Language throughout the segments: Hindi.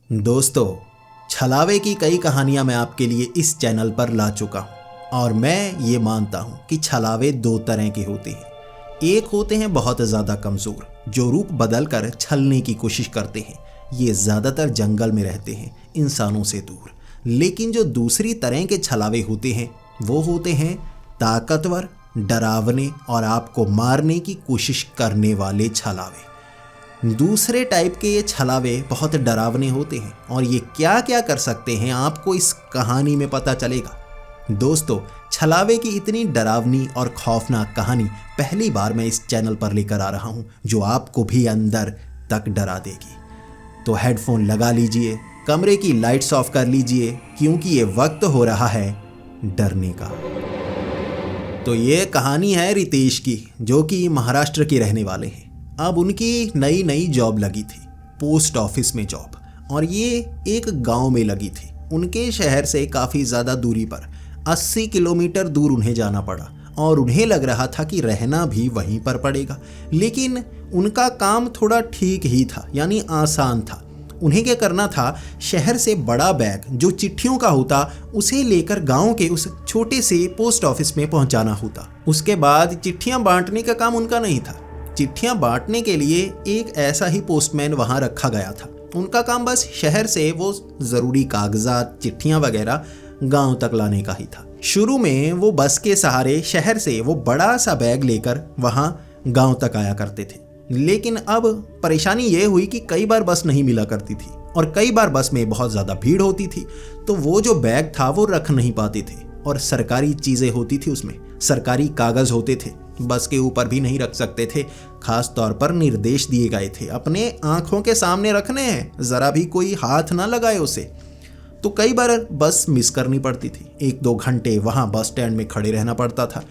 दोस्तों, छलावे की कई कहानियां मैं आपके लिए इस चैनल पर ला चुका हूं और मैं ये मानता हूं कि छलावे दो तरह के होते हैं। एक होते हैं बहुत ज़्यादा कमज़ोर, जो रूप बदल कर छलने की कोशिश करते हैं। ये ज़्यादातर जंगल में रहते हैं, इंसानों से दूर। लेकिन जो दूसरी तरह के छलावे होते हैं वो होते हैं ताकतवर, डरावने और आपको मारने की कोशिश करने वाले छलावे। दूसरे टाइप के ये छलावे बहुत डरावने होते हैं और ये क्या क्या कर सकते हैं आपको इस कहानी में पता चलेगा। दोस्तों, छलावे की इतनी डरावनी और खौफनाक कहानी पहली बार मैं इस चैनल पर लेकर आ रहा हूँ, जो आपको भी अंदर तक डरा देगी। तो हेडफोन लगा लीजिए, कमरे की लाइट्स ऑफ कर लीजिए, क्योंकि ये वक्त हो रहा है डरने का। तो ये कहानी है रितेश की, जो कि महाराष्ट्र के रहने वाले हैं। अब उनकी नई नई जॉब लगी थी, पोस्ट ऑफिस में जॉब, और ये एक गांव में लगी थी। उनके शहर से काफ़ी ज़्यादा दूरी पर 80 किलोमीटर दूर उन्हें जाना पड़ा और उन्हें लग रहा था कि रहना भी वहीं पर पड़ेगा। लेकिन उनका काम थोड़ा ठीक ही था, यानी आसान था। उन्हें क्या करना था, शहर से बड़ा बैग जो चिट्ठियों का होता उसे लेकर गांव के उस छोटे से पोस्ट ऑफिस में पहुंचाना होता। उसके बाद चिट्ठियां बांटने का काम उनका नहीं था। चिट्ठियां बांटने के लिए एक ऐसा ही पोस्टमैन वहां रखा गया था। उनका काम बस शहर से वो ज़रूरी कागजात, चिट्ठियां वगैरह गांव तक लाने का ही था। शुरू में वो बस के सहारे शहर से वो बड़ा सा बैग लेकर वहां गांव तक आया करते थे। लेकिन अब परेशानी ये हुई कि कई बार बस नहीं मिला करती थी और कई बार बस में बहुत ज़्यादा भीड़ होती थी, तो वो जो बैग था वो रख नहीं पाते थे। और सरकारी चीज़ें होती थी, उसमें सरकारी कागज़ होते थे, बस के ऊपर भी नहीं रख सकते थे। खास तौर पर निर्देश दिए गए थे, अपने आंखों के सामने रखने हैं, ज़रा भी कोई हाथ ना लगाए उसे। तो कई बार बस मिस करनी पड़ती थी, 1-2 घंटे वहाँ बस स्टैंड में खड़े रहना पड़ता था।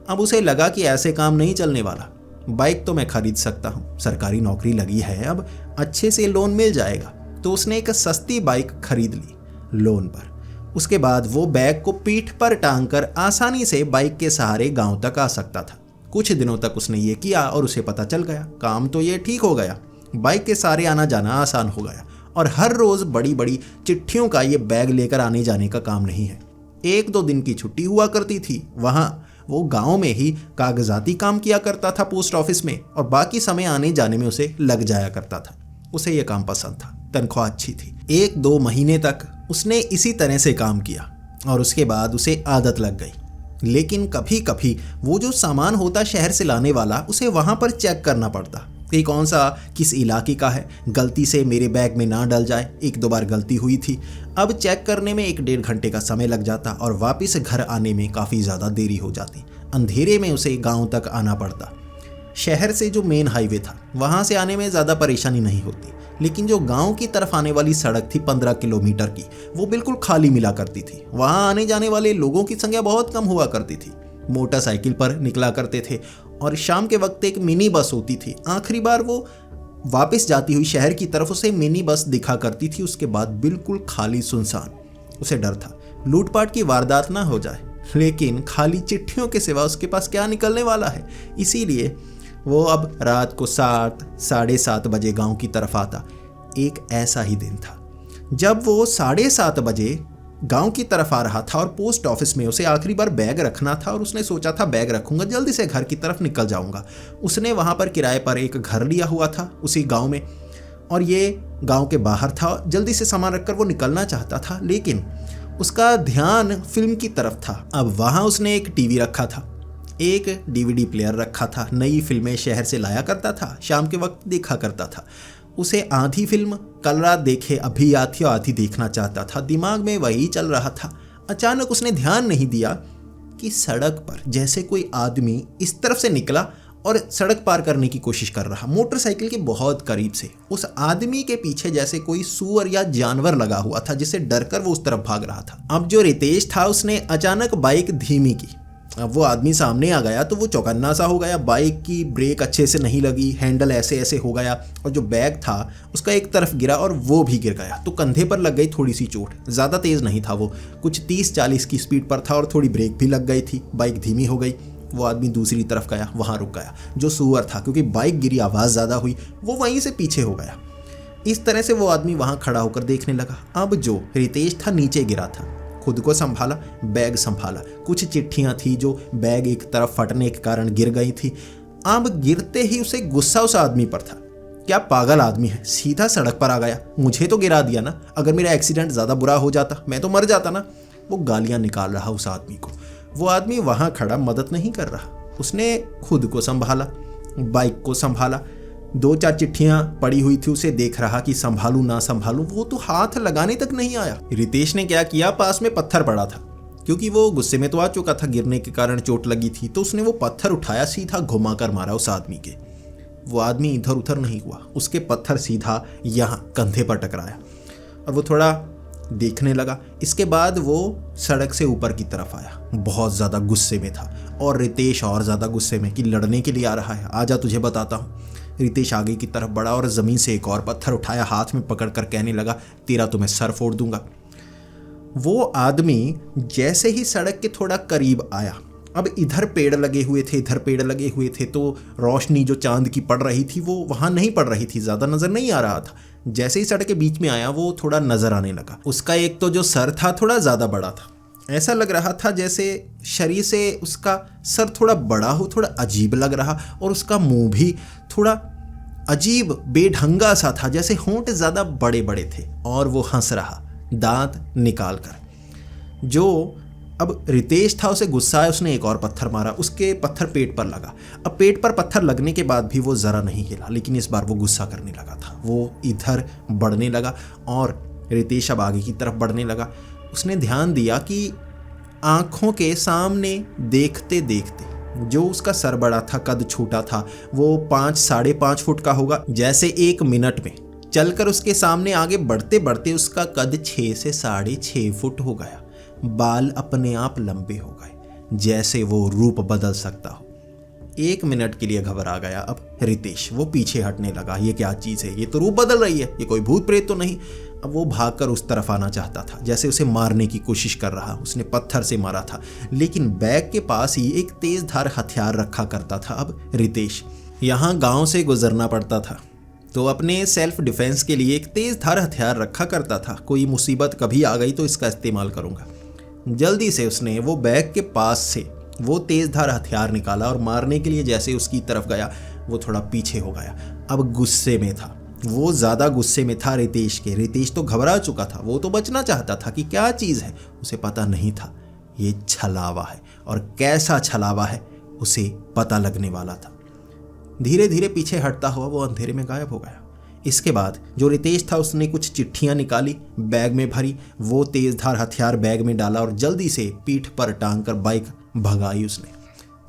अब उसे लगा कि ऐसे काम नहीं चलने वाला। बाइक तो मैं खरीद सकता हूँ, सरकारी नौकरी लगी है, अब अच्छे से लोन मिल जाएगा। तो उसने एक सस्ती बाइक खरीद ली लोन पर। उसके बाद वो बैग को पीठ पर टांग कर आसानी से बाइक के सहारे गांव तक आ सकता था। कुछ दिनों तक उसने ये किया और उसे पता चल गया, काम तो ये ठीक हो गया। बाइक के सहारे आना जाना आसान हो गया और हर रोज़ बड़ी बड़ी चिट्ठियों का ये बैग लेकर आने जाने का काम नहीं है। 1-2 दिन की छुट्टी हुआ करती थी, वहाँ वो गांव में ही कागजाती काम किया करता था पोस्ट ऑफिस में, और बाकी समय आने जाने में उसे लग जाया करता था। उसे ये काम पसंद था, तनख्वाह अच्छी थी। 1-2 महीने तक उसने इसी तरह से काम किया और उसके बाद उसे आदत लग गई। लेकिन कभी कभी वो जो सामान होता शहर से लाने वाला, उसे वहाँ पर चेक करना पड़ता कि कौन सा किस इलाके का है, गलती से मेरे बैग में ना डल जाए। 1-2 बार गलती हुई थी। अब चेक करने में 1-1.5 घंटे का समय लग जाता और वापस घर आने में काफ़ी ज़्यादा देरी हो जाती। अंधेरे में उसे गांव तक आना पड़ता। शहर से जो मेन हाईवे था वहाँ से आने में ज़्यादा परेशानी नहीं होती, लेकिन जो गांव की तरफ आने वाली सड़क थी 15 किलोमीटर की, वो बिल्कुल खाली मिला करती थी। वहाँ आने जाने वाले लोगों की संख्या बहुत कम हुआ करती थी। मोटरसाइकिल पर निकला करते थे और शाम के वक्त एक मिनी बस होती थी। आखिरी बार वो वापस जाती हुई शहर की तरफ उसे मिनी बस दिखा करती थी। उसके बाद बिल्कुल खाली सुनसान। उसे डर था लूटपाट की वारदात ना हो जाए, लेकिन खाली चिट्ठियों के सिवा उसके पास क्या निकलने वाला है। इसीलिए वो अब रात को 7, 7:30 बजे गांव की तरफ आता। एक ऐसा ही दिन था जब वो 7:30 बजे गांव की तरफ आ रहा था और पोस्ट ऑफिस में उसे आखिरी बार बैग रखना था और उसने सोचा था बैग रखूंगा, जल्दी से घर की तरफ निकल जाऊंगा। उसने वहां पर किराए पर एक घर लिया हुआ था उसी गांव में, और ये गांव के बाहर था। जल्दी से सामान रखकर वो निकलना चाहता था, लेकिन उसका ध्यान फिल्म की तरफ था। अब वहाँ उसने एक टीवी रखा था, एक DVD प्लेयर रखा था। नई फिल्में शहर से लाया करता था, शाम के वक्त देखा करता था। उसे आधी फिल्म कल रात देखे अभी याद थी और आधी देखना चाहता था। दिमाग में वही चल रहा था। अचानक उसने ध्यान नहीं दिया कि सड़क पर जैसे कोई आदमी इस तरफ से निकला और सड़क पार करने की कोशिश कर रहा, मोटरसाइकिल के बहुत करीब से। उस आदमी के पीछे जैसे कोई सूअर या जानवर लगा हुआ था, जिससे डरकर वो उस तरफ भाग रहा था। अब जो रितेश था उसने अचानक बाइक धीमी की। अब वो आदमी सामने आ गया तो वो चौकन्ना सा हो गया। बाइक की ब्रेक अच्छे से नहीं लगी, हैंडल ऐसे ऐसे हो गया और जो बैग था उसका एक तरफ गिरा और वो भी गिर गया। तो कंधे पर लग गई थोड़ी सी चोट। ज़्यादा तेज़ नहीं था वो, कुछ 30-40 की स्पीड पर था और थोड़ी ब्रेक भी लग गई थी। बाइक धीमी हो गई। वो आदमी दूसरी तरफ गया, वहाँ रुक गया। जो सूअर था, क्योंकि बाइक गिरी, आवाज़ ज़्यादा हुई, वो वहीं से पीछे हो गया। इस तरह से वो आदमी वहां खड़ा होकर देखने लगा। अब जो रितेश था नीचे गिरा था, खुद को संभाला, बैग संभाला, कुछ चिट्ठियां थी जो बैग एक तरफ फटने के कारण गिर गई थी। अब गिरते ही उसे गुस्सा उस आदमी पर था। क्या पागल आदमी है, सीधा सड़क पर आ गया, मुझे तो गिरा दिया ना, अगर मेरा एक्सीडेंट ज़्यादा बुरा हो जाता मैं तो मर जाता ना। वो गालियां निकाल रहा उस आदमी को। वो आदमी वहां खड़ा मदद नहीं कर रहा, उसने खुद को संभाला, बाइक को संभाला, 2-4 चिट्ठियां पड़ी हुई थी, उसे देख रहा कि संभालू ना संभालू, वो तो हाथ लगाने तक नहीं आया। रितेश ने क्या किया, पास में पत्थर पड़ा था, क्योंकि वो गुस्से में तो आ चुका था, गिरने के कारण चोट लगी थी, तो उसने वो पत्थर उठाया, सीधा घुमा कर मारा उस आदमी के। वो आदमी इधर उधर नहीं हुआ, उसके पत्थर सीधा यहाँ कंधे पर टकराया और वो थोड़ा देखने लगा। इसके बाद वो सड़क से ऊपर की तरफ आया, बहुत ज़्यादा गुस्से में था और रितेश और ज़्यादा गुस्से में कि लड़ने के लिए आ रहा है, आजा तुझे बताता हूँ। रितेश आगे की तरफ बढ़ा और ज़मीन से एक और पत्थर उठाया, हाथ में पकड़कर कहने लगा, तेरा तो मैं सर फोड़ दूंगा। वो आदमी जैसे ही सड़क के थोड़ा करीब आया, अब इधर पेड़ लगे हुए थे, इधर पेड़ लगे हुए थे, तो रोशनी जो चांद की पड़ रही थी वो वहाँ नहीं पड़ रही थी, ज़्यादा नज़र नहीं आ रहा था। जैसे ही सड़क के बीच में आया वो थोड़ा नज़र आने लगा। उसका एक तो जो सर था थोड़ा ज़्यादा बड़ा था, ऐसा लग रहा था जैसे शरीर से उसका सर थोड़ा बड़ा हो, थोड़ा अजीब लग रहा, और उसका मुंह भी थोड़ा अजीब बेढंगा सा था, जैसे होंठ ज़्यादा बड़े बड़े थे, और वो हंस रहा दांत निकाल कर। जो अब रितेश था उसे गुस्सा आया, उसने एक और पत्थर मारा, उसके पत्थर पेट पर लगा। अब पेट पर पत्थर लगने के बाद भी वो ज़रा नहीं हिला, लेकिन इस बार वो गुस्सा करने लगा था, वो इधर बढ़ने लगा और रितेश अब आगे की तरफ बढ़ने लगा। उसने ध्यान दिया कि आँखों के सामने देखते देखते जो उसका सर बड़ा था, कद छोटा था, वो 5-5.5 फुट का होगा, जैसे 1 मिनट में चलकर उसके सामने आगे बढ़ते बढ़ते उसका कद 6 से 6.5 फुट हो गया। बाल अपने आप लंबे हो गए, जैसे वो रूप बदल सकता हो। 1 मिनट के लिए घबरा गया अब रितेश, वो पीछे हटने लगा, ये क्या चीज़ है, ये तो रूप बदल रही है, ये कोई भूत प्रेत तो नहीं। अब वो भागकर उस तरफ आना चाहता था, जैसे उसे मारने की कोशिश कर रहा, उसने पत्थर से मारा था, लेकिन बैग के पास ही एक तेज धार हथियार रखा करता था अब रितेश। यहाँ गांव से गुजरना पड़ता था, तो अपने सेल्फ डिफेंस के लिए एक तेज धार हथियार रखा करता था, कोई मुसीबत कभी आ गई तो इसका इस्तेमाल करूँगा। जल्दी से उसने वो बैग के पास से वो तेज धार हथियार निकाला और मारने के लिए जैसे उसकी तरफ गया, वो थोड़ा पीछे हो गया। अब गुस्से में था, वो ज़्यादा गुस्से में था रितेश के। रितेश तो घबरा चुका था, वो तो बचना चाहता था कि क्या चीज़ है, उसे पता नहीं था ये छलावा है, और कैसा छलावा है उसे पता लगने वाला था। धीरे धीरे पीछे हटता हुआ वो अंधेरे में गायब हो गया। इसके बाद जो रितेश था उसने कुछ चिट्ठियां निकाली, बैग में भरी, वो तेजधार हथियार बैग में डाला और जल्दी से पीठ पर टांग कर बाइक भगाई उसने।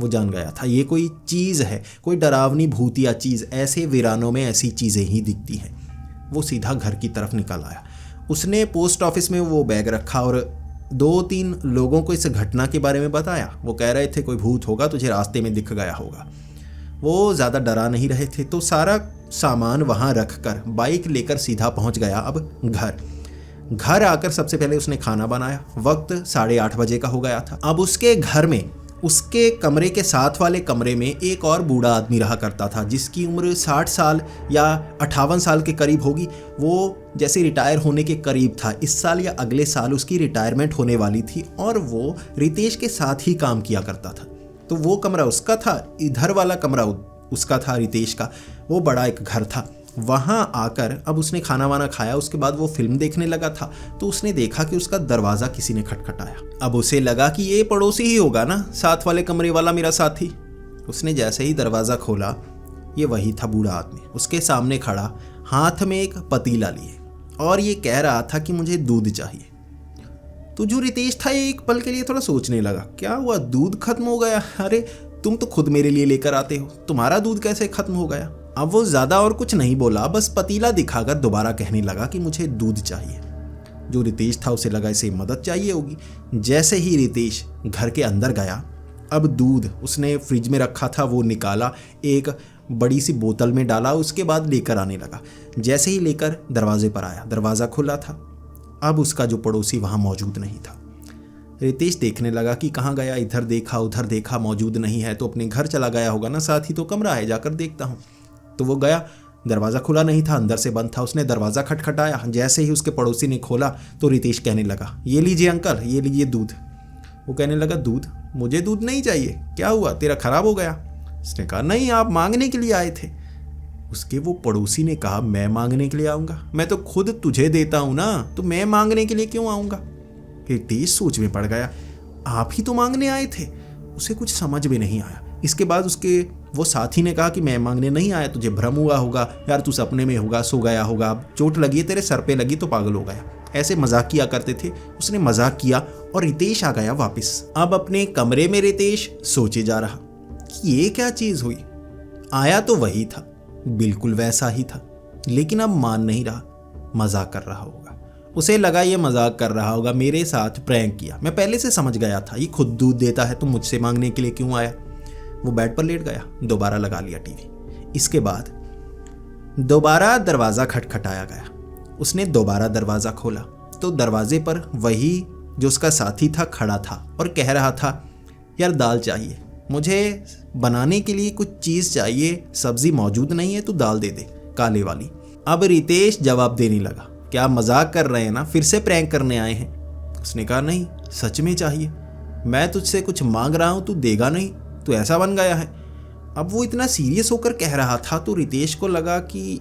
वो जान गया था ये कोई चीज़ है, कोई डरावनी भूतिया चीज़, ऐसे वीरानों में ऐसी चीज़ें ही दिखती हैं। वो सीधा घर की तरफ निकल आया। उसने पोस्ट ऑफिस में वो बैग रखा और 2-3 लोगों को इस घटना के बारे में बताया। वो कह रहे थे कोई भूत होगा, तुझे रास्ते में दिख गया होगा। वो ज़्यादा डरा नहीं रहे थे, तो सारा सामान वहाँ रख कर बाइक लेकर सीधा पहुँच गया अब घर आकर सबसे पहले उसने खाना बनाया। वक्त 8:30 बजे का हो गया था। अब उसके घर में, उसके कमरे के साथ वाले कमरे में एक और बूढ़ा आदमी रहा करता था, जिसकी उम्र 60 साल या 58 साल के करीब होगी। वो जैसे रिटायर होने के करीब था, इस साल या अगले साल उसकी रिटायरमेंट होने वाली थी, और वो रितेश के साथ ही काम किया करता था। तो वो कमरा उसका था, इधर वाला कमरा उसका था रितेश का। वो बड़ा एक घर था। वहाँ आकर अब उसने खाना वाना खाया, उसके बाद वो फिल्म देखने लगा था, तो उसने देखा कि उसका दरवाज़ा किसी ने खटखटाया। अब उसे लगा कि ये पड़ोसी ही होगा ना, साथ वाले कमरे वाला मेरा साथी। उसने जैसे ही दरवाज़ा खोला, ये वही था बूढ़ा आदमी, उसके सामने खड़ा, हाथ में एक पतीला लिए, और ये कह रहा था कि मुझे दूध चाहिए। तो जो रितेश था ये एक पल के लिए थोड़ा सोचने लगा, क्या हुआ, दूध खत्म हो गया? अरे तुम तो खुद मेरे लिए लेकर आते हो, तुम्हारा दूध कैसे खत्म हो गया? अब वो ज़्यादा और कुछ नहीं बोला, बस पतीला दिखाकर दोबारा कहने लगा कि मुझे दूध चाहिए। जो रितेश था उसे लगा इसे मदद चाहिए होगी। जैसे ही रितेश घर के अंदर गया, अब दूध उसने फ्रिज में रखा था वो निकाला, एक बड़ी सी बोतल में डाला, उसके बाद लेकर आने लगा। जैसे ही लेकर दरवाजे पर आया, दरवाज़ा खुला था। अब उसका जो पड़ोसी वहाँ मौजूद नहीं था। रितेश देखने लगा कि कहाँ गया, इधर देखा उधर देखा, मौजूद नहीं है, तो अपने घर चला गया होगा ना, साथ ही तो कमरा है, जाकर देखता हूँ। तो वो गया, दरवाज़ा खुला नहीं था, अंदर से बंद था। उसने दरवाज़ा खटखटाया। जैसे ही उसके पड़ोसी ने खोला तो रितेश कहने लगा, ये लीजिए अंकल, ये लीजिए दूध। वो कहने लगा, दूध? मुझे दूध नहीं चाहिए, क्या हुआ, तेरा खराब हो गया? उसने कहा, नहीं, आप मांगने के लिए आए थे। उसके वो पड़ोसी ने कहा, मैं मांगने के लिए आऊँगा? मैं तो खुद तुझे देता हूँ ना, तो मैं मांगने के लिए क्यों आऊँगा? रितेश सोच में पड़ गया, आप ही तो मांगने आए थे। उसे कुछ समझ में नहीं आया। इसके बाद उसके वो साथी ने कहा कि मैं मांगने नहीं आया, तुझे भ्रम हुआ होगा यार, तू सपने में होगा, सो गया होगा, चोट लगी है, तेरे सर पे लगी तो पागल हो गया। ऐसे मजाक किया करते थे। उसने मजाक किया और रितेश आ गया वापस। अब अपने कमरे में रितेश सोचे जा रहा कि ये क्या चीज़ हुई। आया तो वही था, बिल्कुल वैसा ही था, लेकिन अब मान नहीं रहा, मजाक कर रहा होगा। उसे लगा ये मजाक कर रहा होगा, मेरे साथ प्रैंक किया। मैं पहले से समझ गया था, ये खुद दूध देता है तो मुझसे मांगने के लिए क्यों आया। वो बेड पर लेट गया, दोबारा लगा लिया टीवी। इसके बाद दोबारा दरवाज़ा खटखटाया गया। उसने दोबारा दरवाज़ा खोला तो दरवाजे पर वही जो उसका साथी था खड़ा था और कह रहा था, यार दाल चाहिए, मुझे बनाने के लिए कुछ चीज़ चाहिए, सब्जी मौजूद नहीं है तो दाल दे दे, काले वाली। अब रितेश जवाब देने लगा, क्या मजाक कर रहे हैं ना, फिर से प्रैंक करने आए हैं? उसने कहा, नहीं, सच में चाहिए, मैं तुझसे कुछ मांग रहा हूँ, तू देगा नहीं, तू ऐसा बन गया है। अब वो इतना सीरियस होकर कह रहा था तो रितेश को लगा कि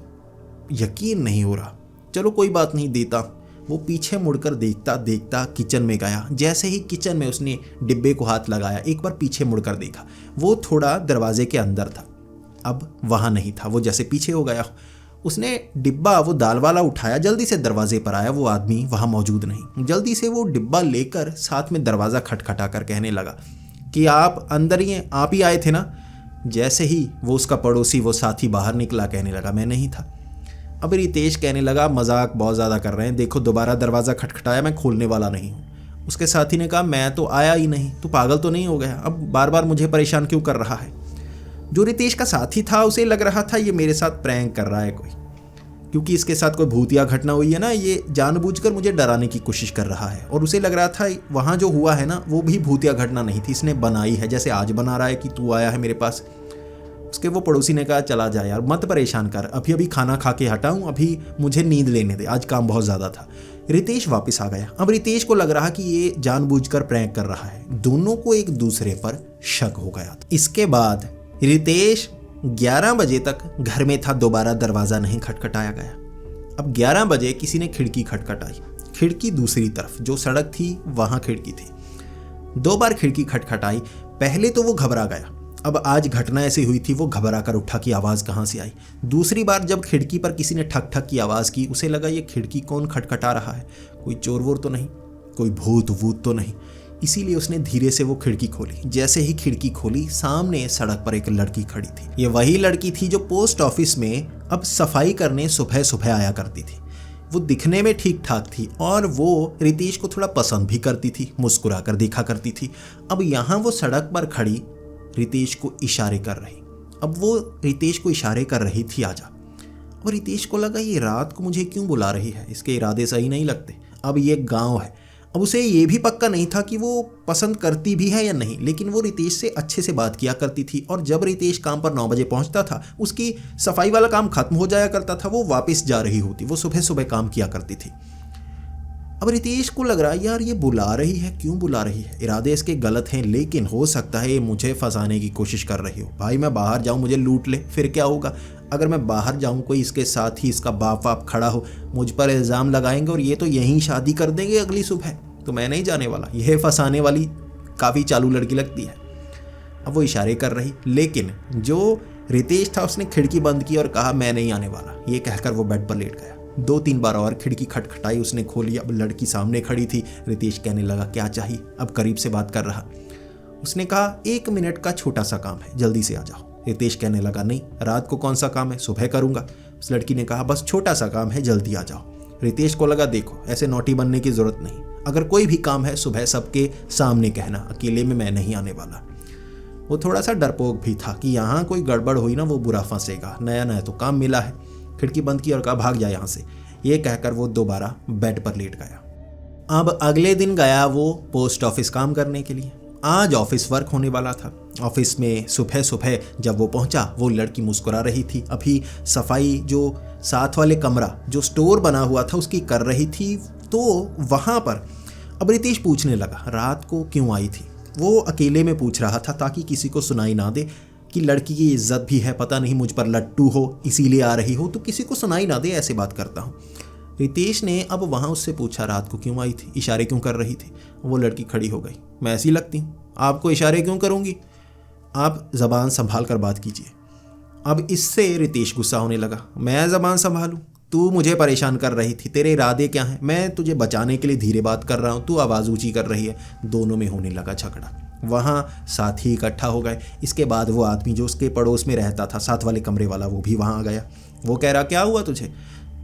यकीन नहीं हो रहा, चलो कोई बात नहीं, देता। वो पीछे मुड़कर देखता देखता किचन में गया। जैसे ही किचन में उसने डिब्बे को हाथ लगाया, एक बार पीछे मुड़कर देखा, वो थोड़ा दरवाजे के अंदर था, अब वहाँ नहीं था, वो जैसे पीछे हो गया। उसने डिब्बा वो दाल वाला उठाया, जल्दी से दरवाजे पर आया, वो आदमी वहाँ मौजूद नहीं। जल्दी से वो डिब्बा लेकर साथ में दरवाज़ा खटखटा कर कहने लगा कि आप अंदर ही हैं, आप ही आए थे ना। जैसे ही वो उसका पड़ोसी वो साथी बाहर निकला, कहने लगा, मैं नहीं था। अब रितेश कहने लगा, मजाक बहुत ज़्यादा कर रहे हैं, देखो दोबारा दरवाज़ा खटखटाया, मैं खोलने वाला नहीं हूँ। उसके साथी ने कहा, मैं तो आया ही नहीं, तू पागल तो नहीं हो गया, अब बार बार मुझे परेशान क्यों कर रहा है। जो रितेश का साथी था उसे लग रहा था ये मेरे साथ प्रैंक कर रहा है कोई, क्योंकि इसके साथ कोई भूतिया घटना हुई है ना, ये जानबूझकर मुझे डराने की कोशिश कर रहा है। और उसे लग रहा था वहाँ जो हुआ है ना वो भी भूतिया घटना नहीं थी, इसने बनाई है, जैसे आज बना रहा है कि तू आया है मेरे पास। उसके वो पड़ोसी ने कहा, चला जा यार, मत परेशान कर, अभी अभी खाना खा के हटा हूँ, अभी मुझे नींद लेने दे, आज काम बहुत ज़्यादा था। रितेश वापस आ गया। अब रितेश को लग रहा कि ये जानबूझकर प्रैंक कर रहा है। दोनों को एक दूसरे पर शक हो गया था। इसके बाद रितेश 11 बजे तक घर में था, दोबारा दरवाज़ा नहीं खटखटाया गया। अब 11 बजे किसी ने खिड़की खटखटाई। खिड़की दूसरी तरफ जो सड़क थी वहाँ खिड़की थी। 2 बार खिड़की खटखटाई। पहले तो वो घबरा गया, अब आज घटना ऐसी हुई थी, वो घबरा कर उठा कि आवाज़ कहाँ से आई। दूसरी बार जब खिड़की पर किसी ने ठक ठक की आवाज़ की, उसे लगा ये खिड़की कौन खटखटा रहा है, कोई चोर वोर तो नहीं, कोई भूत वूत तो नहीं। इसीलिए उसने धीरे से वो खिड़की खोली। जैसे ही खिड़की खोली, सामने सड़क पर एक लड़की खड़ी थी। ये वही लड़की थी जो पोस्ट ऑफिस में अब सफाई करने सुबह सुबह आया करती थी। वो दिखने में ठीक ठाक थी और वो रितेश को थोड़ा पसंद भी करती थी, मुस्कुरा कर देखा करती थी। अब यहाँ वो सड़क पर खड़ी रितेश को इशारे कर रही। अब वो रितेश को इशारे कर रही थी, आजा। और रितेश को लगा ये रात को मुझे क्यों बुला रही है, इसके इरादे सही नहीं लगते। अब ये गांव है। अब उसे ये भी पक्का नहीं था कि वो पसंद करती भी है या नहीं, लेकिन वो रितेश से अच्छे से बात किया करती थी। और जब रितेश काम पर 9 बजे पहुंचता था, उसकी सफाई वाला काम खत्म हो जाया करता था, वो वापस जा रही होती, वो सुबह सुबह काम किया करती थी। अब रितेश को लग रहा है यार ये बुला रही है, क्यों बुला रही है, इरादे इसके गलत हैं, लेकिन हो सकता है ये मुझे फंसाने की कोशिश कर रही हो। भाई मैं बाहर जाऊं, मुझे लूट ले, फिर क्या होगा। अगर मैं बाहर जाऊं, कोई इसके साथ ही इसका बाप वाप खड़ा हो, मुझ पर इल्ज़ाम लगाएंगे और ये तो यहीं शादी कर देंगे अगली सुबह, तो मैं नहीं जाने वाला। यह फंसाने वाली काफ़ी चालू लड़की लगती है। अब वो इशारे कर रही, लेकिन जो रितेश था उसने खिड़की बंद की और कहा मैं नहीं आने वाला। ये कहकर वो बेड पर लेट गया। 2-3 बार और खिड़की खटखटाई, उसने खोली। अब लड़की सामने खड़ी थी। रितेश कहने लगा क्या चाहिए, अब करीब से बात कर रहा। उसने कहा 1 मिनट का छोटा सा काम है, जल्दी से आ जाओ। रितेश कहने लगा नहीं, रात को कौन सा काम है, सुबह करूंगा। उस लड़की ने कहा बस छोटा सा काम है, जल्दी आ जाओ। रितेश को लगा देखो ऐसे नोटी बनने की जरूरत नहीं, अगर कोई भी काम है सुबह सबके सामने कहना, अकेले में मैं नहीं आने वाला। वो थोड़ा सा डरपोक भी था कि यहाँ कोई गड़बड़ हुई ना वो बुरा फंसेगा, नया नया तो काम मिला है। खिड़की बंद की और कहा भाग जा यहाँ से। ये कहकर वो दोबारा बेड पर लेट गया। अब अगले दिन गया वो पोस्ट ऑफिस काम करने के लिए। आज ऑफिस वर्क होने वाला था। ऑफिस में सुबह सुबह जब वो पहुंचा, वो लड़की मुस्कुरा रही थी। अभी सफाई जो साथ वाले कमरा जो स्टोर बना हुआ था उसकी कर रही थी। तो वहाँ पर अब रितेश पूछने लगा रात को क्यों आई थी। वो अकेले में पूछ रहा था ताकि किसी को सुनाई ना दे कि लड़की की इज्जत भी है, पता नहीं मुझ पर लट्टू हो इसीलिए आ रही हो, तो किसी को सुनाई ना दे ऐसे बात करता हूँ। रितेश ने अब वहाँ उससे पूछा रात को क्यों आई थी, इशारे क्यों कर रही थी। वो लड़की खड़ी हो गई। मैं ऐसी लगती हूँ, आपको इशारे क्यों करूँगी, आप ज़बान संभाल कर बात कीजिए। अब इससे रितेश गुस्सा होने लगा। मैं ज़बान संभालूं, तू मुझे परेशान कर रही थी, तेरे इरादे क्या हैं। मैं तुझे बचाने के लिए धीरे बात कर रहा हूँ, तू आवाज़ ऊंची कर रही है। दोनों में होने लगा झगड़ा। वहाँ साथी इकट्ठा हो गए। इसके बाद वो आदमी जो उसके पड़ोस में रहता था, साथ वाले कमरे वाला, वो भी वहाँ आ गया। वो कह रहा क्या हुआ तुझे।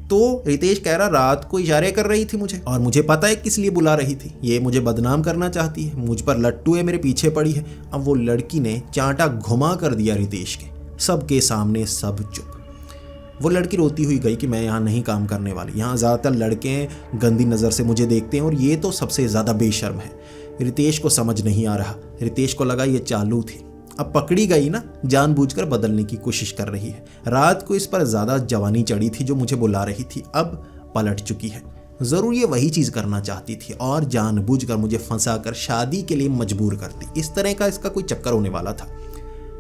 तो रितेश कह रहा रात को इशारे कर रही थी मुझे, और मुझे पता है किस लिए बुला रही थी, ये मुझे बदनाम करना चाहती है, मुझ पर लट्टू है, मेरे पीछे पड़ी है। अब वो लड़की ने चांटा घुमा कर दिया रितेश के, सबके सामने सब चुप। वो लड़की रोती हुई गई कि मैं यहाँ नहीं काम करने वाली, यहाँ ज़्यादातर लड़के गंदी नज़र से मुझे देखते हैं और ये तो सबसे ज़्यादा बेशर्म है। रितेश को समझ नहीं आ रहा। रितेश को लगा ये चालू थी, अब पकड़ी गई ना, जानबूझकर बदलने की कोशिश कर रही है। रात को इस पर ज़्यादा जवानी चढ़ी थी जो मुझे बुला रही थी, अब पलट चुकी है। ज़रूर ये वही चीज़ करना चाहती थी और जानबूझकर मुझे फंसा कर शादी के लिए मजबूर करती। इस तरह का इसका कोई चक्कर होने वाला था।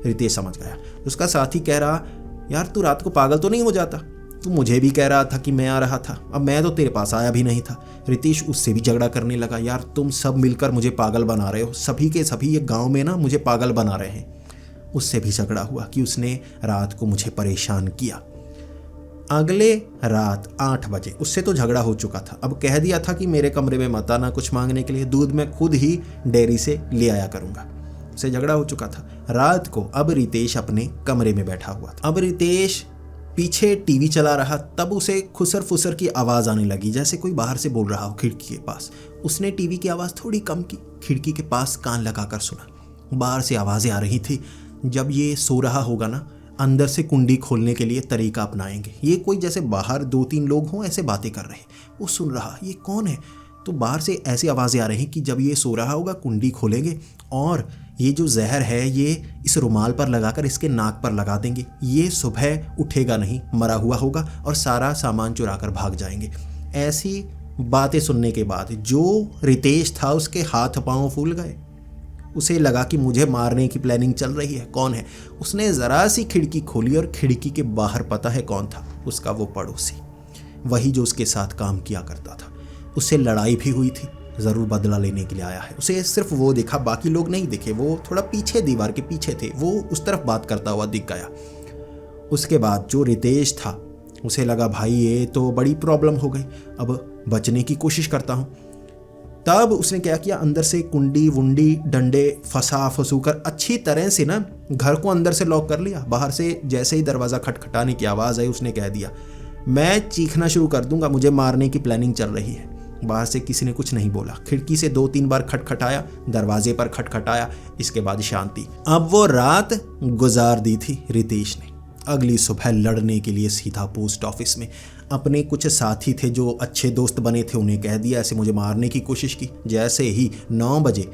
रितेश समझ गया। उसका साथी कह रहा यार तू रात को पागल तो नहीं हो जाता, तू मुझे भी कह रहा था कि मैं आ रहा था, अब मैं तो तेरे पास आया भी नहीं था। रितेश उससे भी झगड़ा करने लगा। यार तुम सब मिलकर मुझे पागल बना रहे हो, सभी के सभी ये गांव में ना मुझे पागल बना रहे हैं। उससे भी झगड़ा हुआ कि उसने रात को मुझे परेशान किया। अगले रात 8 बजे उससे तो झगड़ा हो चुका था। अब कह दिया था कि मेरे कमरे में मत आना कुछ मांगने के लिए, दूध मैं खुद ही डेयरी से ले आया करूँगा। उससे झगड़ा हो चुका था। रात को अब रितेश अपने कमरे में बैठा हुआ था। अब रितेश पीछे टीवी चला रहा, तब उसे खुसर फुसर की आवाज़ आने लगी, जैसे कोई बाहर से बोल रहा हो खिड़की के पास। उसने टीवी की आवाज़ थोड़ी कम की, खिड़की के पास कान लगाकर सुना। बाहर से आवाज़ें आ रही थी। जब ये सो रहा होगा ना, अंदर से कुंडी खोलने के लिए तरीका अपनाएंगे। ये कोई जैसे बाहर 2-3 लोग हों ऐसे बातें कर रहे। वो सुन रहा ये कौन है, तो बाहर से ऐसी आवाज़ें आ रही कि जब ये सो रहा होगा कुंडी खोलेंगे और ये जो जहर है ये इस रुमाल पर लगाकर इसके नाक पर लगा देंगे। ये सुबह उठेगा नहीं, मरा हुआ होगा और सारा सामान चुरा कर भाग जाएंगे। ऐसी बातें सुनने के बाद जो रितेश था उसके हाथ पांव फूल गए। उसे लगा कि मुझे मारने की प्लानिंग चल रही है। कौन है? उसने ज़रा सी खिड़की खोली और खिड़की के बाहर पता है कौन था? उसका वो पड़ोसी, वही जो उसके साथ काम किया करता था। उससे लड़ाई भी हुई थी, ज़रूर बदला लेने के लिए आया है। उसे सिर्फ वो दिखा, बाकी लोग नहीं दिखे। वो थोड़ा पीछे दीवार के पीछे थे, वो उस तरफ बात करता हुआ दिख गया। उसके बाद जो रितेश था उसे लगा भाई ये तो बड़ी प्रॉब्लम हो गई, अब बचने की कोशिश करता हूँ। तब उसने क्या किया, अंदर से कुंडी वुंडी डंडे फंसू कर अच्छी तरह से ना घर को अंदर से लॉक कर लिया। बाहर से जैसे ही दरवाज़ा खटखटाने की आवाज़ आई उसने कह दिया मैं चीखना शुरू कर दूंगा, मुझे मारने की प्लानिंग चल रही है। बाहर से किसी ने कुछ नहीं बोला। खिड़की से 2-3 बार खटखटाया, दरवाजे पर खटखटाया, इसके बाद शांति। अब वो रात गुजार दी थी रितेश ने। अगली सुबह लड़ने के लिए सीधा पोस्ट ऑफिस में। अपने कुछ साथी थे जो अच्छे दोस्त बने थे, उन्हें कह दिया ऐसे मुझे मारने की कोशिश की। जैसे ही 9 बजे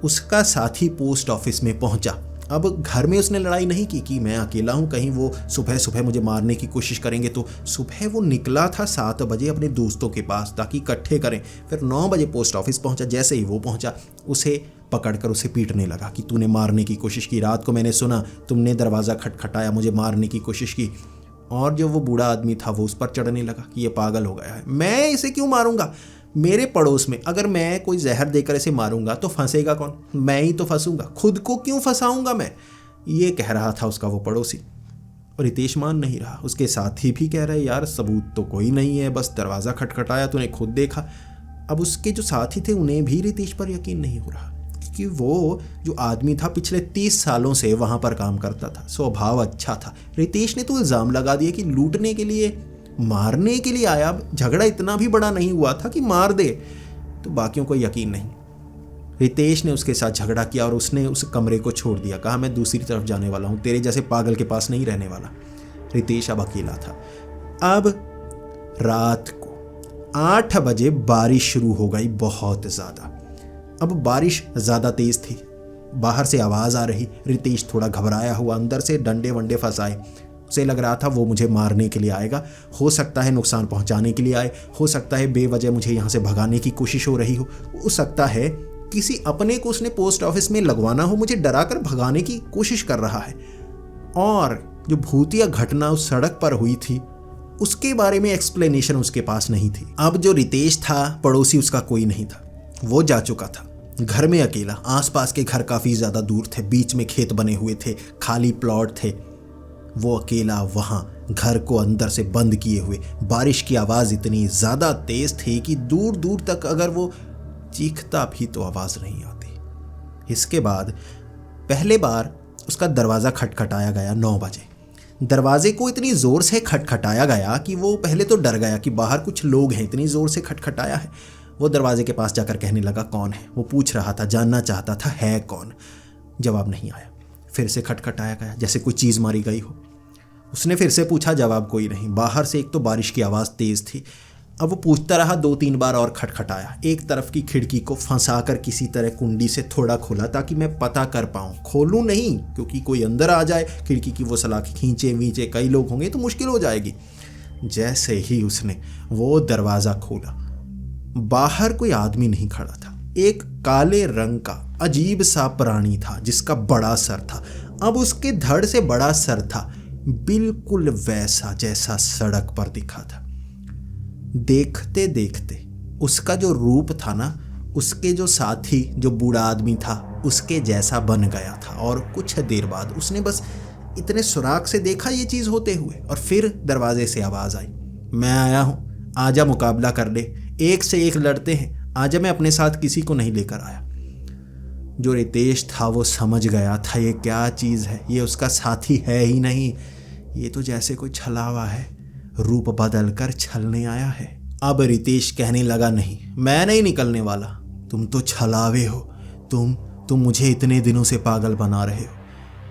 उसका साथी पोस्ट ऑफिस में पहुंचा। अब घर में उसने लड़ाई नहीं की कि मैं अकेला हूँ, कहीं वो सुबह सुबह मुझे मारने की कोशिश करेंगे। तो सुबह वो निकला था 7 बजे अपने दोस्तों के पास ताकि इकट्ठे करें। फिर 9 बजे पोस्ट ऑफिस पहुँचा। जैसे ही वो पहुँचा उसे पकड़कर उसे पीटने लगा कि तूने मारने की कोशिश की, रात को मैंने सुना तुमने दरवाज़ा खटखटाया, मुझे मारने की कोशिश की। और जो वो बूढ़ा आदमी था वो उस पर चढ़ने लगा कि ये पागल हो गया है, मैं इसे क्यों मारूंगा, मेरे पड़ोस में अगर मैं कोई जहर देकर इसे मारूंगा तो फंसेगा कौन, मैं ही तो फंसूंगा, खुद को क्यों फंसाऊंगा मैं, ये कह रहा था उसका वो पड़ोसी। और रितेश मान नहीं रहा। उसके साथी भी कह रहे यार सबूत तो कोई नहीं है, बस दरवाज़ा खटखटाया तूने खुद देखा। अब उसके जो साथी थे उन्हें भी रितेश पर यकीन नहीं हो रहा कि वो जो आदमी था पिछले 30 सालों से वहाँ पर काम करता था, स्वभाव अच्छा था। रितेश ने तो इल्ज़ाम लगा दिया कि लूटने के लिए मारने के लिए आया। झगड़ा इतना भी बड़ा नहीं हुआ था कि मार दे, तो बाकियों को यकीन नहीं। रितेश ने उसके साथ झगड़ा किया और उसने उस कमरे को छोड़ दिया। कहा मैं दूसरी तरफ जाने वाला हूँ, तेरे जैसे पागल के पास नहीं रहने वाला। रितेश अब अकेला था। अब रात को 8 बजे बारिश शुरू हो गई, बहुत ज़्यादा। अब बारिश ज़्यादा तेज़ थी। बाहर से आवाज़ आ रही। रितेश थोड़ा घबराया हुआ अंदर से डंडे वंडे फंसाए। उसे लग रहा था वो मुझे मारने के लिए आएगा, हो सकता है नुकसान पहुंचाने के लिए आए, हो सकता है बेवजह मुझे यहाँ से भगाने की कोशिश हो रही हो सकता है किसी अपने को उसने पोस्ट ऑफिस में लगवाना हो, मुझे डराकर भगाने की कोशिश कर रहा है। और जो भूतिया घटना उस सड़क पर हुई थी उसके बारे में एक्सप्लेनेशन उसके पास नहीं थी। अब जो रितेश था पड़ोसी उसका कोई नहीं था, वो जा चुका था घर में अकेला। आसपास के घर काफ़ी ज़्यादा दूर थे, बीच में खेत बने हुए थे, खाली प्लॉट थे। वो अकेला वहाँ घर को अंदर से बंद किए हुए। बारिश की आवाज़ इतनी ज़्यादा तेज़ थी कि दूर दूर तक अगर वो चीखता भी तो आवाज़ नहीं आती। इसके बाद पहले बार उसका दरवाज़ा खटखटाया गया 9 बजे। दरवाजे को इतनी ज़ोर से खटखटाया गया कि वो पहले तो डर गया कि बाहर कुछ लोग हैं, इतनी ज़ोर से खटखटाया है। वो दरवाजे के पास जाकर कहने लगा कौन है। वो पूछ रहा था, जानना चाहता था है कौन। जवाब नहीं आया। फिर से खटखटाया गया जैसे कोई चीज़ मारी गई हो। उसने फिर से पूछा, जवाब कोई नहीं। बाहर से एक तो बारिश की आवाज़ तेज़ थी। अब वो पूछता रहा, 2-3 बार और खटखटाया। एक तरफ की खिड़की को फंसाकर किसी तरह कुंडी से थोड़ा खोला ताकि मैं पता कर पाऊँ। खोलूँ नहीं क्योंकि कोई अंदर आ जाए, खिड़की की वो सलाखें खींचे वींचे, कई लोग होंगे तो मुश्किल हो जाएगी। जैसे ही उसने वो दरवाज़ा खोला, बाहर कोई आदमी नहीं खड़ा था। एक काले रंग का अजीब सा प्राणी था जिसका बड़ा सर था। अब उसके धड़ से बड़ा सर था, बिल्कुल वैसा जैसा सड़क पर दिखा था। देखते देखते उसका जो रूप था ना, उसके जो साथी जो बूढ़ा आदमी था उसके जैसा बन गया था। और कुछ देर बाद उसने बस इतने सुराग से देखा ये चीज़ होते हुए, और फिर दरवाजे से आवाज़ आई, मैं आया हूँ, आजा मुकाबला कर ले, एक से एक लड़ते हैं, आजा, मैं अपने साथ किसी को नहीं लेकर आया। जो रितेश था वो समझ गया था ये क्या चीज़ है, ये उसका साथी है ही नहीं, ये तो जैसे कोई छलावा है, रूप बदल कर छलने आया है। अब रितेश कहने लगा, नहीं, मैं नहीं निकलने वाला, तुम तो छलावे हो, तुम मुझे इतने दिनों से पागल बना रहे हो।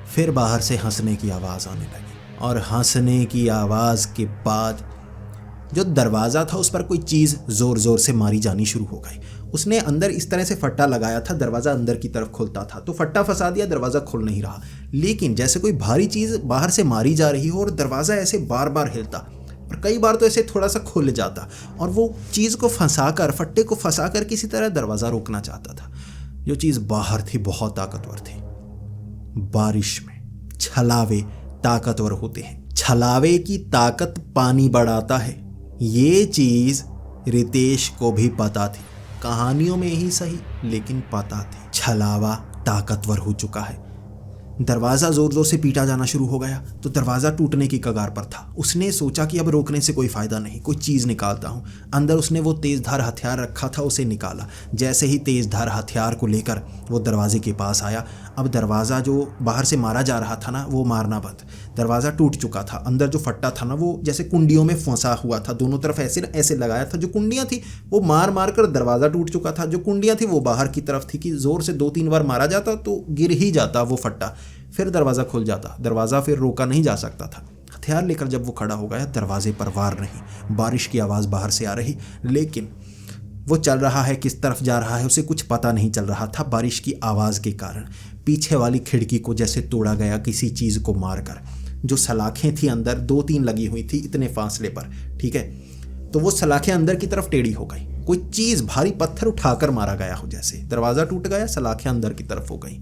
फिर बाहर से हंसने की आवाज़ आने लगी, और हंसने की आवाज़ के बाद जो दरवाज़ा था उस पर कोई चीज़ ज़ोर ज़ोर से मारी जानी शुरू हो गई। उसने अंदर इस तरह से फट्टा लगाया था, दरवाज़ा अंदर की तरफ खुलता था, तो फट्टा फंसा दिया, दरवाज़ा खुल नहीं रहा। लेकिन जैसे कोई भारी चीज़ बाहर से मारी जा रही हो और दरवाज़ा ऐसे बार बार हिलता, और कई बार तो ऐसे थोड़ा सा खुल जाता, और वो चीज़ को फंसाकर, फट्टे को फंसाकर किसी तरह दरवाज़ा रोकना चाहता था। जो चीज़ बाहर थी बहुत ताकतवर थी। बारिश में छलावे ताकतवर होते हैं, छलावे की ताकत पानी बढ़ाता है। ये चीज़ रितेश को भी पता थी, कहानियों में ही सही लेकिन पता थी। छलावा ताकतवर हो चुका है। दरवाज़ा ज़ोर ज़ोर से पीटा जाना शुरू हो गया तो दरवाज़ा टूटने की कगार पर था। उसने सोचा कि अब रोकने से कोई फ़ायदा नहीं, कोई चीज़ निकालता हूँ। अंदर उसने वो तेज़धार हथियार रखा था, उसे निकाला। जैसे ही तेज़धार हथियार को लेकर वो दरवाजे के पास आया, अब दरवाज़ा जो बाहर से मारा जा रहा था ना, वो मारना बंद। दरवाज़ा टूट चुका था। अंदर जो फट्टा था ना, वो जैसे कुंडियों में फंसा हुआ था, दोनों तरफ ऐसे ऐसे लगाया था। जो कुंडियाँ थी वो मार मार कर दरवाज़ा टूट चुका था। जो कुंडियाँ थी वो बाहर की तरफ थी कि ज़ोर से 2-3 बार मारा जाता तो गिर ही जाता वो फट्टा, फिर दरवाज़ा खुल जाता। दरवाज़ा फिर रोका नहीं जा सकता था। हथियार लेकर जब वो खड़ा हो गया, दरवाजे पर वार नहीं। बारिश की आवाज़ बाहर से आ रही, लेकिन वो चल रहा है, किस तरफ जा रहा है उसे कुछ पता नहीं चल रहा था। बारिश की आवाज़ के कारण पीछे वाली खिड़की को जैसे तोड़ा गया किसी चीज़ को मारकर। जो सलाखें थी अंदर 2-3 लगी हुई थी इतने फासले पर, ठीक है, तो वो सलाखें अंदर की तरफ टेढ़ी हो गई। कोई चीज़, भारी पत्थर उठाकर मारा गया हो जैसे। दरवाज़ा टूट गया, सलाखें अंदर की तरफ हो गई।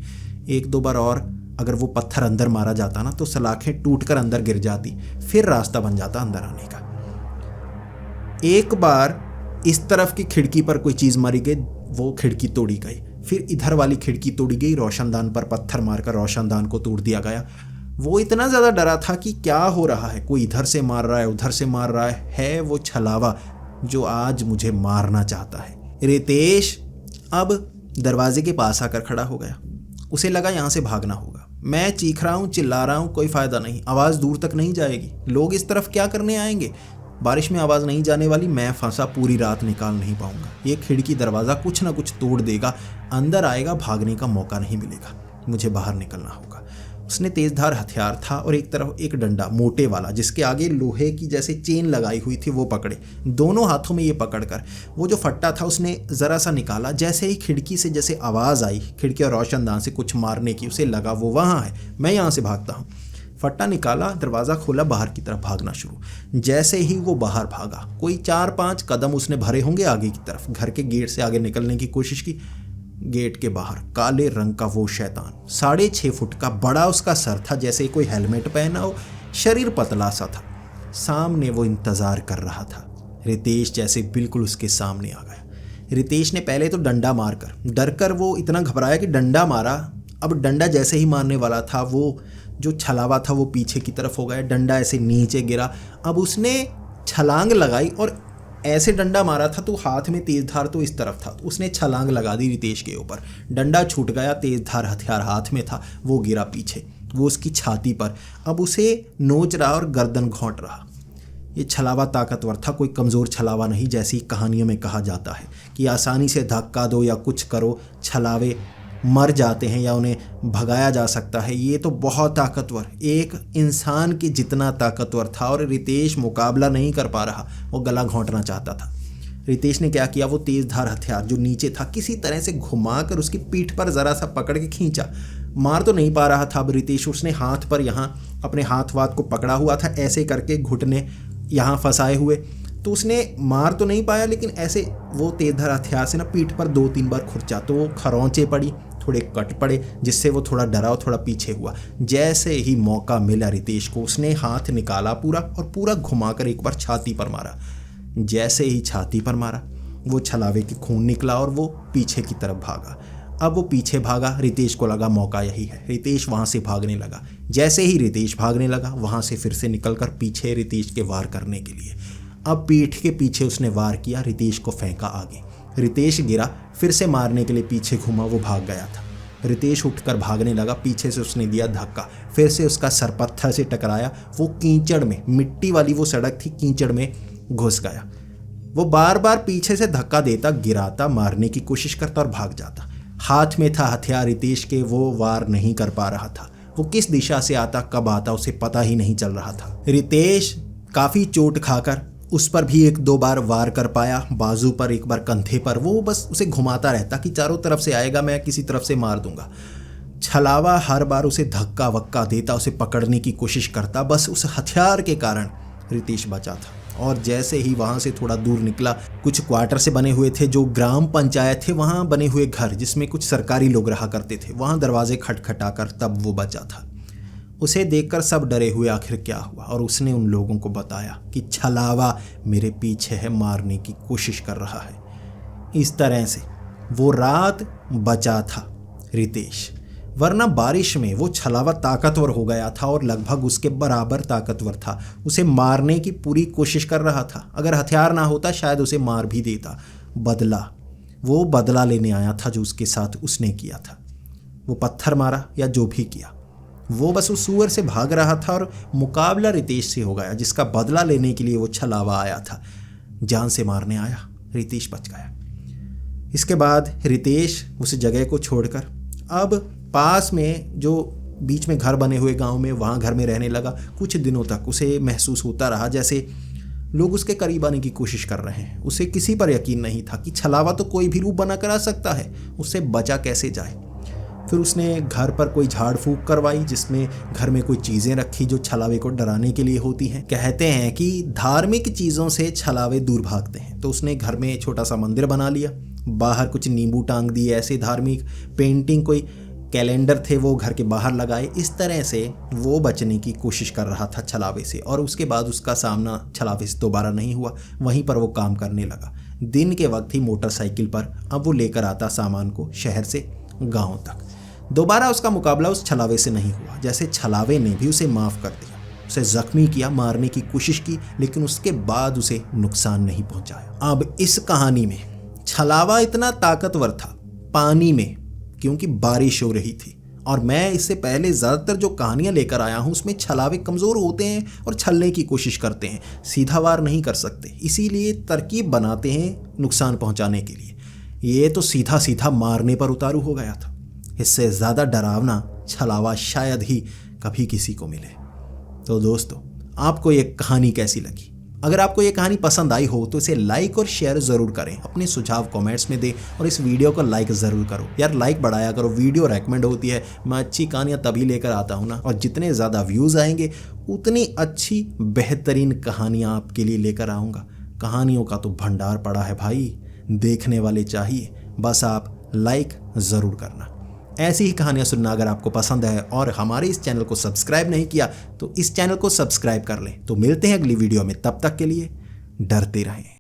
1-2 बार और अगर वो पत्थर अंदर मारा जाता ना तो सलाखें टूटकर अंदर गिर जाती, फिर रास्ता बन जाता अंदर आने का। एक बार इस तरफ की खिड़की पर कोई चीज़ मारी गई, वो खिड़की तोड़ी गई। फिर इधर वाली खिड़की तोड़ी गई, रोशनदान पर पत्थर मारकर रोशनदान को तोड़ दिया गया। वो इतना ज़्यादा डरा था कि क्या हो रहा है, कोई इधर से मार रहा है, उधर से मार रहा है वो छलावा जो आज मुझे मारना चाहता है। रितेश अब दरवाजे के पास आकर खड़ा हो गया। उसे लगा यहाँ से भागना होगा। मैं चीख रहा हूँ, चिल्ला रहा हूँ, कोई फ़ायदा नहीं, आवाज़ दूर तक नहीं जाएगी। लोग इस तरफ क्या करने आएंगे? बारिश में आवाज़ नहीं जाने वाली, मैं फंसा पूरी रात निकाल नहीं पाऊंगा। ये खिड़की दरवाज़ा कुछ ना कुछ तोड़ देगा, अंदर आएगा, भागने का मौका नहीं मिलेगा, मुझे बाहर निकलना होगा। उसने तेजधार हथियार था और एक तरफ एक डंडा मोटे वाला जिसके आगे लोहे की जैसे चेन लगाई हुई थी वो पकड़े। दोनों हाथों में ये पकड़कर वो जो फट्टा था उसने ज़रा सा निकाला। जैसे ही खिड़की से जैसे आवाज़ आई, खिड़की और रोशनदान से कुछ मारने की, उसे लगा वो वहाँ है, मैं यहाँ से भागता हूँ। फट्टा निकाला, दरवाज़ा खोला, बाहर की तरफ भागना शुरू। जैसे ही वो बाहर भागा, कोई 4-5 कदम उसने भरे होंगे आगे की तरफ, घर के गेट से आगे निकलने की कोशिश की। गेट के बाहर काले रंग का वो शैतान, 6.5 फुट का, बड़ा उसका सर था जैसे कोई हेलमेट पहना हो, शरीर पतला सा था। सामने वो इंतज़ार कर रहा था। रितेश जैसे बिल्कुल उसके सामने आ गया। रितेश ने पहले तो डंडा मारकर, डरकर वो इतना घबराया कि डंडा मारा। अब डंडा जैसे ही मारने वाला था, वो जो छलावा था वो पीछे की तरफ हो गया, डंडा ऐसे नीचे गिरा। अब उसने छलांग लगाई और ऐसे डंडा मारा था तो हाथ में तेजधार तो इस तरफ था, उसने छलांग लगा दी रितेश के ऊपर। डंडा छूट गया, तेजधार हथियार हाथ में था, वो गिरा पीछे, वो उसकी छाती पर। अब उसे नोच रहा और गर्दन घोंट रहा। ये छलावा ताकतवर था, कोई कमज़ोर छलावा नहीं जैसी कहानियों में कहा जाता है कि आसानी से धक्का दो या कुछ करो छलावे मर जाते हैं या उन्हें भगाया जा सकता है। ये तो बहुत ताकतवर, एक इंसान के जितना ताकतवर था और रितेश मुकाबला नहीं कर पा रहा, वो गला घोंटना चाहता था। रितेश ने क्या किया, वो तेजधार हथियार जो नीचे था किसी तरह से घुमाकर उसकी पीठ पर ज़रा सा पकड़ के खींचा। मार तो नहीं पा रहा था अब रितेश, उसने हाथ पर यहाँ अपने हाथ वाथ को पकड़ा हुआ था, ऐसे करके घुटने यहाँ फंसाए हुए, तो उसने मार तो नहीं पाया, लेकिन ऐसे वो तेजधार हथियार से ना पीठ पर 2-3 बार खुरचा तो वो खरोंचे पड़ी, थोड़े कट पड़े, जिससे वो थोड़ा डरा और थोड़ा पीछे हुआ। जैसे ही मौका मिला रितेश को, उसने हाथ निकाला पूरा और पूरा घुमाकर एक बार छाती पर मारा। जैसे ही छाती पर मारा, वो छलावे की खून निकला और वो पीछे की तरफ भागा। अब वो पीछे भागा, रितेश को लगा मौका यही है, रितेश वहाँ से भागने लगा। जैसे ही रितेश भागने लगा, वहाँ से फिर से निकलकर पीछे रितेश के वार करने के लिए। अब पीठ के पीछे उसने वार किया, रितेश को फेंका आगे। रितेश गिरा, फिर से मारने के लिए पीछे घूमा, वो भाग गया था। रितेश उठकर भागने लगा, पीछे से उसने दिया धक्का, फिर से उसका सर पत्थर से टकराया, वो कीचड़ में, मिट्टी वाली वो सड़क थी, कीचड़ में घुस गया। वो बार बार पीछे से धक्का देता, गिराता, मारने की कोशिश करता और भाग जाता। हाथ में था हथियार रितेश के, वो वार नहीं कर पा रहा था। वो किस दिशा से आता, कब आता, उसे पता ही नहीं चल रहा था। रितेश काफ़ी चोट खाकर उस पर भी 1-2 बार वार कर पाया, बाजू पर, एक बार कंधे पर। वो बस उसे घुमाता रहता कि चारों तरफ से आएगा, मैं किसी तरफ से मार दूंगा। छलावा हर बार उसे धक्का वक्का देता, उसे पकड़ने की कोशिश करता। बस उस हथियार के कारण रितेश बचा था। और जैसे ही वहाँ से थोड़ा दूर निकला, कुछ क्वार्टर से बने हुए थे जो ग्राम पंचायत थे, वहाँ बने हुए घर जिसमें कुछ सरकारी लोग रहा करते थे, वहाँ दरवाजे खटखटाकर तब वो बचा था। उसे देखकर सब डरे हुए आखिर क्या हुआ, और उसने उन लोगों को बताया कि छलावा मेरे पीछे है, मारने की कोशिश कर रहा है। इस तरह से वो रात बचा था रितेश, वरना बारिश में वो छलावा ताकतवर हो गया था और लगभग उसके बराबर ताकतवर था। उसे मारने की पूरी कोशिश कर रहा था। अगर हथियार ना होता शायद उसे मार भी देता। बदला, वो बदला लेने आया था जो उसके साथ उसने किया था। वो पत्थर मारा या जो भी किया, वो बस उस सुअर से भाग रहा था और मुकाबला रितेश से हो गया, जिसका बदला लेने के लिए वो छलावा आया था। जान से मारने आया, रितेश बच गया। इसके बाद रितेश उस जगह को छोड़कर अब पास में जो बीच में घर बने हुए गांव में, वहाँ घर में रहने लगा। कुछ दिनों तक उसे महसूस होता रहा जैसे लोग उसके करीब आने की कोशिश कर रहे हैं। उसे किसी पर यकीन नहीं था कि छलावा तो कोई भी रूप बना कर आ सकता है, उससे बचा कैसे जाए। फिर उसने घर पर कोई झाड़ फूंक करवाई, जिसमें घर में कोई चीज़ें रखी जो छलावे को डराने के लिए होती हैं। कहते हैं कि धार्मिक चीज़ों से छलावे दूर भागते हैं, तो उसने घर में छोटा सा मंदिर बना लिया, बाहर कुछ नींबू टांग दिए, ऐसे धार्मिक पेंटिंग, कोई कैलेंडर थे वो घर के बाहर लगाए। इस तरह से वो बचने की कोशिश कर रहा था छलावे से, और उसके बाद उसका सामना छलावे से दोबारा नहीं हुआ। वहीं पर वो काम करने लगा। दिन के वक्त ही मोटरसाइकिल पर अब वो लेकर आता सामान को शहर से गाँव तक। दोबारा उसका मुकाबला उस छलावे से नहीं हुआ, जैसे छलावे ने भी उसे माफ़ कर दिया। उसे जख्मी किया, मारने की कोशिश की, लेकिन उसके बाद उसे नुकसान नहीं पहुंचाया। अब इस कहानी में छलावा इतना ताकतवर था पानी में, क्योंकि बारिश हो रही थी। और मैं इससे पहले ज़्यादातर जो कहानियाँ लेकर आया हूँ उसमें छलावे कमज़ोर होते हैं और छलने की कोशिश करते हैं, सीधा वार नहीं कर सकते, इसीलिए तरकीब बनाते हैं नुकसान पहुँचाने के लिए। ये तो सीधा सीधा मारने पर उतारू हो गया था। इससे ज़्यादा डरावना छलावा शायद ही कभी किसी को मिले। तो दोस्तों, आपको ये कहानी कैसी लगी? अगर आपको ये कहानी पसंद आई हो तो इसे लाइक और शेयर ज़रूर करें, अपने सुझाव कमेंट्स में दें और इस वीडियो को लाइक ज़रूर करो यार, लाइक बढ़ाया करो, वीडियो रेकमेंड होती है। मैं अच्छी कहानियाँ तभी लेकर आता हूँ ना, और जितने ज़्यादा व्यूज़ आएंगे उतनी अच्छी बेहतरीन कहानियाँ आपके लिए लेकर आऊँगा। कहानियों का तो भंडार पड़ा है भाई, देखने वाले चाहिए, बस आप लाइक ज़रूर करना। ऐसी ही कहानियाँ सुनना अगर आपको पसंद है और हमारे इस चैनल को सब्सक्राइब नहीं किया तो इस चैनल को सब्सक्राइब कर लें। तो मिलते हैं अगली वीडियो में, तब तक के लिए डरते रहें।